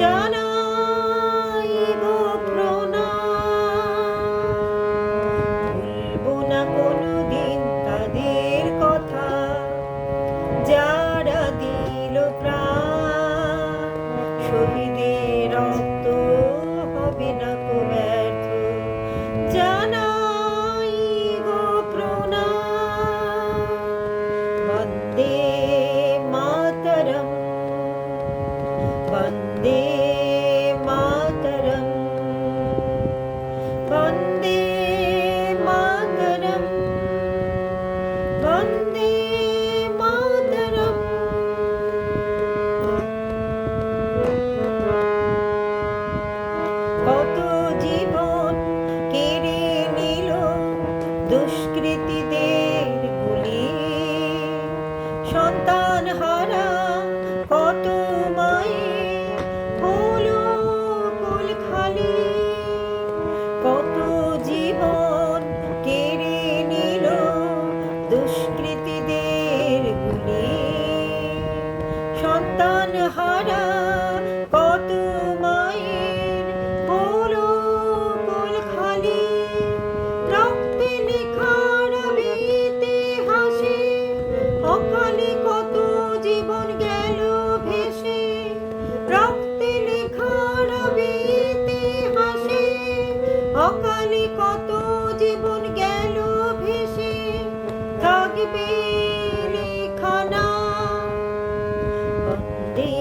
জানাইব প্রণাম, ভুলবো না কোনোদিন তাদের কথা, যারা দিল প্রাণ। শহীদের রক্ত হবে না কো ব্যর্থ, জানাইব প্রণাম। বন্দে মাতরম, বন্দে মাতরম, বন্দে মাতরম, বন্দে মাতরম। কত জীবন কেড়ে নিল দুষ্কৃতীদের গুলি, সন্তান হারা কত মায়ের হলো কোল খালি। কত জীবন কেড়ে নিল দুষ্কৃতীদের গুলি, সন্তান হারা কত মায়ের হলো কোল খালি। রক্তে লেখা রবে ইতিহাসে অকালে কত জীবন গেল ভেসে। রক্তে লেখা রবে ইতিহাসে অকালে কত জীবন গেল ভেসে। থাকবে লেখা নাম বন্দে